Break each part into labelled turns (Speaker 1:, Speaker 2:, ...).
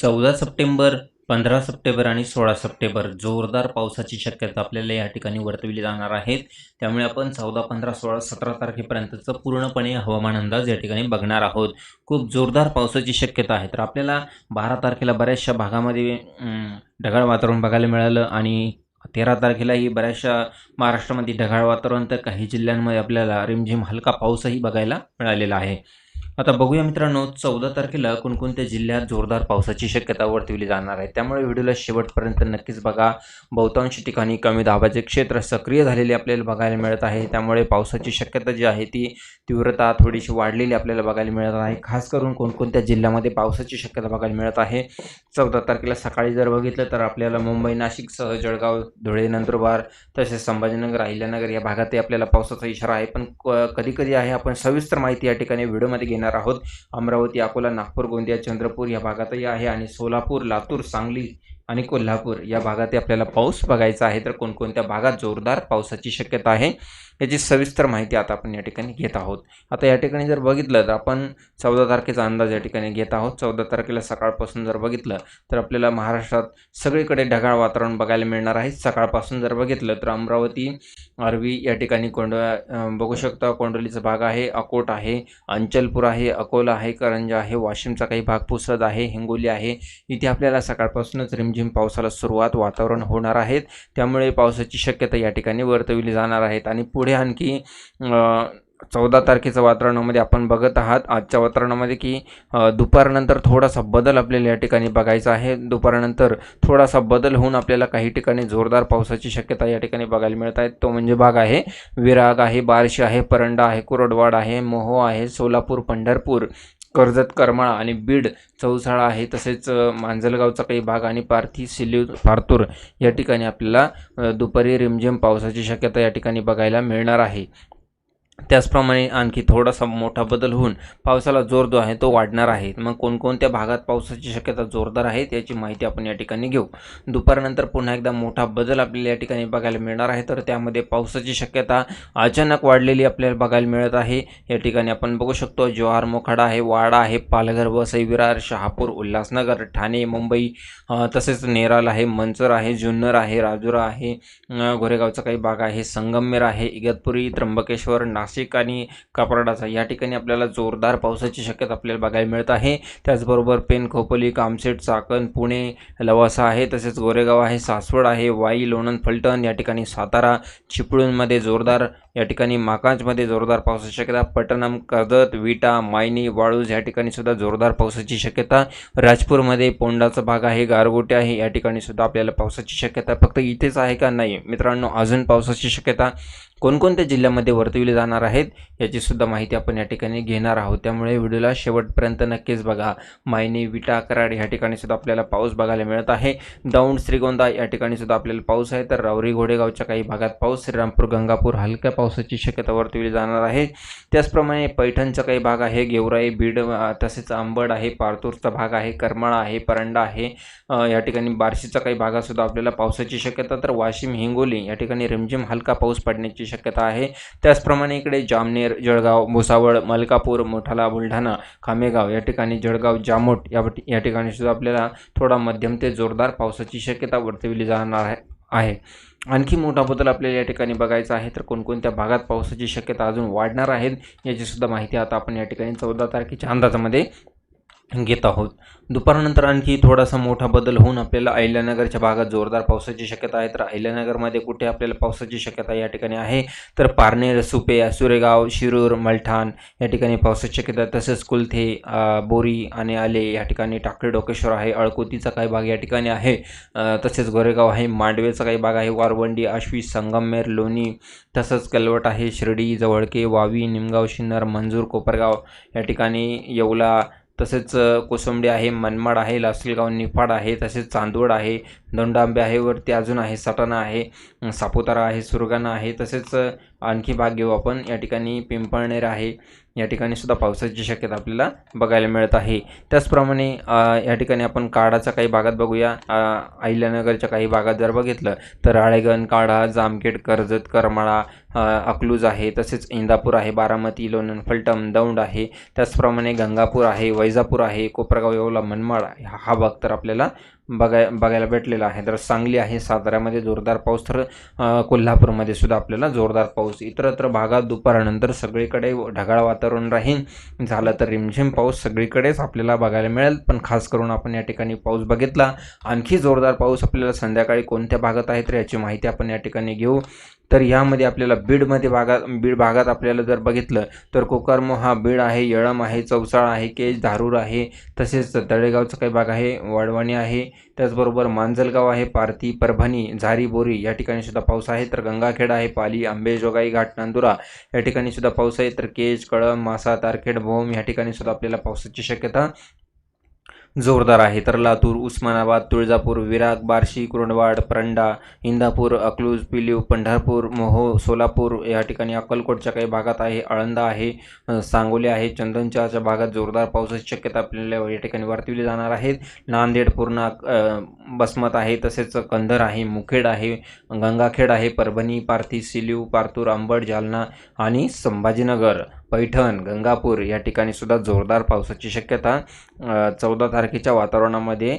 Speaker 1: 14 September, 15 September आणि 16 September जोरदार पावसाची शक्यता आपल्याला या ठिकाणी वर्तविली जाणार आहे. त्यामुळे आपण 14, 15, 16, 17 तारखेपर्यंतचं पूर्णपणे हवामान अंदाज या ठिकाणी बघणार आहोत. खूप जोरदार पावसाची शक्यता आहे. तर आपल्याला 12 तारखेला बऱ्याचशा भागामध्ये ढगाळ वातावरण बघायला मिळालं आणि 13 तारखेलाही बऱ्याचशा महाराष्ट्रामध्ये ढगाळ वातावरण, तर काही जिल्ह्यांमध्ये आपल्याला रिमझिम हलका पाऊसही बघायला मिळालेला आहे. आता बघूया मित्रांनो, 14 तारखेला कोणकोणत्या जिल्ह्यात जोरदार पावसाची शक्यता वर्तविली जाणार आहे. त्यामुळे व्हिडिओला शेवटपर्यंत नक्कीच बघा. बहुतांश ठिकाणी कमी दाबाचे क्षेत्र सक्रिय झालेले आपल्याला बघायला मिळत आहे. त्यामुळे पावसाची शक्यता जी आहे ती तीव्रता थोडीशी वाढलेली आपल्याला बघायला मिळत आहे. खास करून कोणकोणत्या जिल्ह्यामध्ये पावसाची शक्यता बघायला मिळत आहे. 14 तारखेला सकाळी जर बघितलं तर आपल्याला मुंबई, नाशिकसह जळगाव, धुळे, नंदुरबार तसेच संभाजीनगर, अहिल्यानगर या भागातही आपल्याला पावसाचा इशारा आहे. पण कधी कधी आहे आपण सविस्तर माहिती या ठिकाणी व्हिडिओमध्ये घेणार आहोत. अमरावती, अकोला, नागपूर, गोंदिया, चंद्रपूर या भागातही आहे आणि सोलापूर, लातूर, सांगली आणि कोल्हापूर या भागातही आपल्याला पाऊस बघायचा आहे. तर कोणकोणत्या भागात जोरदार पावसाची शक्यता आहे याची सविस्तर माहिती आता आपण या ठिकाणी घेत आहोत. आता या ठिकाणी जर बघितलं तर आपण 14 तारखेचा अंदाज या ठिकाणी घेत आहोत. 14 तारखेला सकाळपासून जर बघितलं तर आपल्याला महाराष्ट्रात सगळीकडे ढगाळ वातावरण बघायला मिळणार आहे. सकाळपासून जर बघितलं तर अमरावती, आर्वी या ठिकाणी बघू शकता, कोंडोलीचा भाग आहे, अकोट आहे, अंचलपूर आहे, अकोला आहे, करंजा आहे, वाशिमचा काही भाग, पुसद आहे, हिंगोली आहे. इथे आपल्याला सकाळपासूनच रिमझिम पावसाला सुरुवात वातावरण होणार आहेत. त्यामुळे पावसाची शक्यता या ठिकाणी वर्तविली जाणार आहेत. आणि पुढे आणखी 14 तारखेच्या वातावरणामध्ये आपण बघत आहात आजच्या वातावरणामध्ये की दुपारनंतर थोडासा बदल आपल्याला या ठिकाणी बघायचा आहे. दुपारनंतर थोडासा बदल होऊन आपल्याला काही ठिकाणी जोरदार पावसाची शक्यता या ठिकाणी बघायला मिळत आहे. तो म्हणजे भाग आहे विराग आहे, बार्शी आहे, परंडा आहे, कुरडवाड आहे, मोहो आहे, सोलापूर, पंढरपूर, कर्जत, करमाळा आणि बीड, चौसाळा आहे, तसेच मांजलगावचा काही भाग आणि पारथी, सिल्ली, पारतूर या ठिकाणी आपल्याला दुपारी रिमझिम पावसाची शक्यता या ठिकाणी बघायला मिळणार आहे. त्याचप्रमाणे आणखी थोडासा मोठा बदल होऊन पावसाला जोर जो आहे तो वाढणार आहे. मग कोणकोणत्या भागात पावसाची शक्यता जोरदार आहे याची माहिती आपण या ठिकाणी घेऊ. दुपारनंतर पुन्हा एकदा मोठा बदल आपल्याला या ठिकाणी बघायला मिळणार आहे. तर त्यामध्ये पावसाची शक्यता अचानक वाढलेली आपल्याला बघायला मिळत आहे. या ठिकाणी आपण बघू शकतो जव्हार, मोखाडा आहे, वाडा आहे, पालघर, वसई, विरार, शहापूर, उल्हासनगर, ठाणे, मुंबई, तसेच नेराल आहे, मंचर आहे, जुन्नर आहे, राजुरा आहे, गोरेगावचा काही भाग आहे, संगमनेर आहे, इगतपुरी, त्र्यंबकेश्वर, नाशिक आणि कापराडाचा या ठिकाणी आपल्याला जोरदार पावसाची शक्यता आपल्याला बघायला मिळत आहे. त्याचबरोबर पेन, खोपोली, कामशेत, चाकण, पुणे, लवासा आहे, तसेच गोरेगाव आहे, सासवड आहे, वाई, लोणंद, फलटण या ठिकाणी, सातारा, चिपळूणमध्ये जोरदार, या ठिकाणी माकांजमध्ये जोरदार पावसाची शक्यता, पटणम, कर्जत, विटा, मायनी, वाळूज या ठिकाणी सुद्धा जोरदार पावसाची शक्यता, राजपूरमध्ये पोंडाचा भाग आहे, गारगोटे आहे, या ठिकाणी सुद्धा आपल्याला पावसाची शक्यता. फक्त इथेच आहे का? नाही मित्रांनो, अजून पावसाची शक्यता कोणकोणत्या जिल्ह्यामध्ये वर्तविली जाणार आहेत याची सुद्धा माहिती आपण या ठिकाणी घेणार आहोत. त्यामुळे व्हिडिओला शेवटपर्यंत नक्कीच बघा. मायनी, विटा, कराड या ठिकाणी सुद्धा आपल्याला पाऊस बघायला मिळत आहे. दौंड, श्रीगोंदा या ठिकाणी सुद्धा आपल्याला पाऊस आहे. तर रावरी, घोडेगावच्या काही भागात पाऊस, श्रीरामपूर, गंगापूर हलक्या पावसाची शक्यता वर्तविली जाणार आहे. त्याचप्रमाणे पैठणचा काही भाग आहे, गेवराई, बीड, तसेच अंबड आहे, पारतूरचा भाग आहे, करमाळा आहे, परंडा आहे, या ठिकाणी बार्शीचा काही भागातसुद्धा आपल्याला पावसाची शक्यता. तर वाशिम, हिंगोली या ठिकाणी रिमझिम हलका पाऊस पडण्याची शक्यता आहे. त्याचप्रमाणे इकडे जामनेर, जळगाव, भुसावळ, मलकापूर, मोठाला, बुलढाणा, खामेगाव या ठिकाणी, जळगाव, जामोट या ठिकाणी सुद्धा आपल्याला थोडा मध्यम ते जोरदार पावसाची शक्यता वर्तविली जाणार आहे. आणखी मोठा बदल आपल्याला या ठिकाणी बघायचा आहे. तर कोणकोणत्या भागात पावसाची शक्यता अजून वाढणार आहेत याची सुद्धा माहिती आता आपण या ठिकाणी 14 तारखेच्या अंदाजामध्ये घेत आहोत. दुपारनंतर आणखी थोडासा मोठा बदल होऊन आपल्याला अहिल्यानगरच्या भागात जोरदार पावसाची शक्यता आहे. तर अहिल्यानगरमध्ये कुठे आपल्याला पावसाची शक्यता या ठिकाणी आहे? तर पारनेर, सुपे, सुरेगाव, शिरूर, मलठाण या ठिकाणी पावसाची शक्यता. तसेच कुलथे, बोरी आणि आले या ठिकाणी, टाकळी, डोकेश्वर आहे, अळकोतीचा काही भाग या ठिकाणी आहे, तसेच गोरेगाव आहे, मांडवेचा काही भाग आहे, वारवंडी, आश्वी, संगमनेर, लोणी, तसंच कलवट आहे, शिर्डी, जवळके, वावी, निमगाव, शिन्नर, मंजूर, कोपरगाव या ठिकाणी, येवला, तसेच कोसंबडी आहे, मनमाड आहे, लासलगाव, निफाड आहे, तसेच चांदवड आहे, दोंडांबे आहे, वरती अजून आहे, सटाणा आहे, सापुतारा आहे, सुरगाणा आहे, तसेच आणखी भाग घेऊ आपण. या ठिकाणी पिंपळनेर आहे, या ठिकाणी सुद्धा पावसाची शक्यता आपल्याला बघायला मिळत आहे. त्याचप्रमाणे या ठिकाणी आपण काडाच्या काही भागात बघूया. अहिल्यानगरच्या काही भागात जर बघितलं तर राळेगण, काढा, जामखेड, कर्जत, करमाळा, अकलूज आहे, तसेच इंदापूर आहे, बारामती, लोणंद, फलटण, दौंड आहे. त्याचप्रमाणे गंगापूर आहे, वैजापूर आहे, कोपरगाव, येवला, मनमाड हा भाग तर आपल्याला बघायला भेटलेला आहे. तर सांगली आहे, साताऱ्यामध्ये जोरदार पाऊस, तर कोल्हापूरमध्ये सुद्धा आपल्याला जोरदार पाऊस. इतरत्र भागात दुपारनंतर सगळीकडे ढगाळ वातावरण राहील. झालं तर रिमझिम पाऊस सगळीकडेच आपल्याला बघायला मिळेल. पण खास करून आपण या ठिकाणी पाऊस बघितला. आणखी जोरदार पाऊस आपल्याला संध्याकाळी कोणत्या भागात आहे तर याची माहिती आपण या ठिकाणी घेऊ. तर यामध्ये आपल्याला बीड भागात आपल्याला जर बघितलं तर कोकरमोहा, बीड आहे, येळम आहे, चौसाळा आहे, केज, धारूर आहे, तसेच तळेगावचा काही भाग आहे, वडवणी आहे, त्याचबरोबर मांजलगाव आहे, पारती, परभणी, झारी, बोरी या ठिकाणी सुद्धा पाऊस आहे. तर गंगाखेड आहे, पाली, अंबेजोगाई घाट, नांदुरा या ठिकाणी सुद्धा पाऊस आहे. तर केज, कळंब, मासा, तारखेड, भोम या ठिकाणी सुद्धा आपल्याला पावसाची शक्यता जोरदार आहे. तर लातूर, उस्मानाबाद, तुळजापूर, विराग, बार्शी, कुरुंदवाड, परंडा, इंदापूर, अकलूज, पिलीव, पंढरपूर, मोहो, सोलापूर या ठिकाणी अक्कलकोटच्या काही भागात आहे, आळंदा आहे, सांगोली आहे, चंदनच्याच्या भागात जोरदार पावसाची शक्यता आपल्याला या ठिकाणी वर्तविली जाणार आहे. नांदेड, पूर्णा, बसमत आहे, तसेच कंधर आहे, मुखेड आहे, गंगाखेड आहे, परभणी, पारधी, सिलीव, पारतूर, अंबड, जालना आणि संभाजीनगर, पैठण, गंगापूर या ठिकाणी सुद्धा जोरदार पावसाची शक्यता 14 तारखेच्या वातावरणामध्ये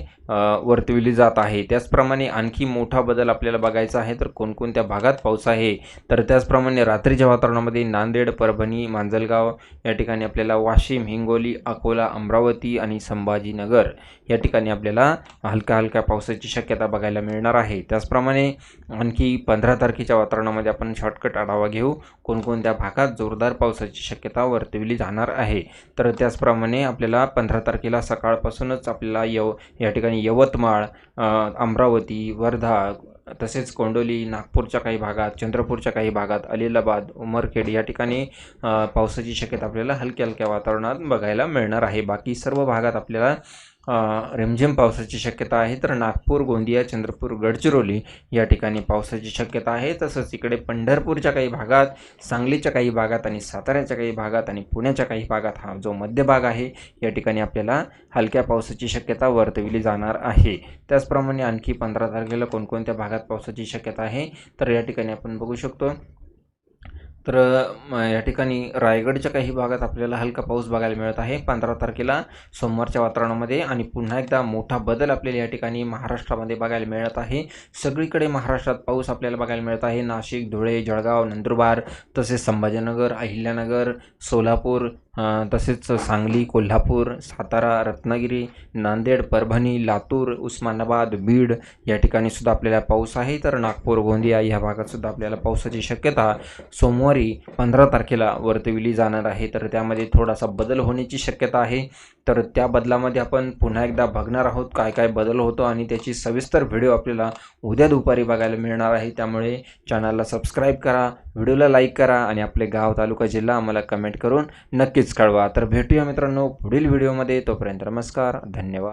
Speaker 1: वर्तविली जात आहे. त्याचप्रमाणे आणखी मोठा बदल आपल्याला बघायचा आहे. तर कोणकोणत्या भागात पाऊस आहे तर त्याचप्रमाणे रात्रीच्या वातावरणामध्ये नांदेड, परभणी, मांजलगाव या ठिकाणी आपल्याला वाशिम, हिंगोली, अकोला, अमरावती आणि संभाजीनगर या ठिकाणी आपल्याला हलक्या पावसाची शक्यता बघायला मिळणार आहे. त्याचप्रमाणे आणखी 15 तारखेच्या वातावरणामध्ये आपण शॉर्टकट आढावा घेऊ कोणकोणत्या भागात जोरदार पावसाची शक्यता वर्तविली जाणार आहे. तर त्याचप्रमाणे आपल्याला 15 तारखेला सकाळपासूनच आपल्याला या ठिकाणी यवतमाळ, अमरावती, वर्धा, तसेच कोंडोली, नागपूरच्या काही भागात, चंद्रपूरच्या काही भागात, अलिलाबाद, उमरखेड या ठिकाणी पावसाची शक्यता आपल्याला हलक्या वातावरणात बघायला मिळणार आहे. बाकी सर्व भागात आपल्याला रिमझिम पावसाची शक्यता आहे. तर नागपूर, गोंदिया, चंद्रपूर, गडचिरोली या ठिकाणी पावसाची शक्यता आहे. तसंच इकडे पंढरपूरच्या काही भागात, सांगलीच्या काही भागात आणि साताऱ्याच्या काही भागात आणि पुण्याच्या काही भागात हा जो मध्य भाग आहे या ठिकाणी आपल्याला हलक्या पावसाची शक्यता वर्तविली जाणार आहे. त्याचप्रमाणे आणखी 15 तारखेला कोणकोणत्या भागात पावसाची शक्यता आहे तर या ठिकाणी आपण बघू शकतो. तर या ठिकाणी रायगडच्या काही भागात आपल्याला हलका पाऊस बघायला मिळत आहे 15 तारखेला सोमवारच्या वातावरणामध्ये. आणि पुन्हा एकदा मोठा बदल आपल्याला या ठिकाणी महाराष्ट्रामध्ये बघायला मिळत आहे. सगळीकडे महाराष्ट्रात पाऊस आपल्याला बघायला मिळत आहे. नाशिक, धुळे, जळगाव, नंदुरबार, तसेच संभाजीनगर, अहिल्यानगर, सोलापूर, तसेच सांगली, कोल्हापूर, सातारा, रत्नागिरी, नांदेड, परभणी, लातूर, उस्मानाबाद, बीड या ठिकाणी सुद्धा आपल्याला पाऊस आहे. तर नागपूर, गोंदिया या भागात सुद्धा आपल्याला पावसाची शक्यता सोमवारी 15 तारखेला वर्तविली जाणार आहे. तर त्यामध्ये थोडासा बदल होण्याची शक्यता आहे. तर त्या बदलामध्ये आपण पुन्हा एकदा बघणार आहोत काय बदल होतो आणि त्याची सविस्तर व्हिडिओ आपल्याला उद्या दुपारी बघायला मिळणार आहे. त्यामुळे चॅनलला सबस्क्राईब करा, व्हिडिओला लाईक करा आणि आपले गाव, तालुका, जिल्हा आम्हाला कमेंट करून नक्कीच कळवा. तर भेटूया मित्रांनो पुढील व्हिडिओमध्ये. तोपर्यंत नमस्कार, धन्यवाद.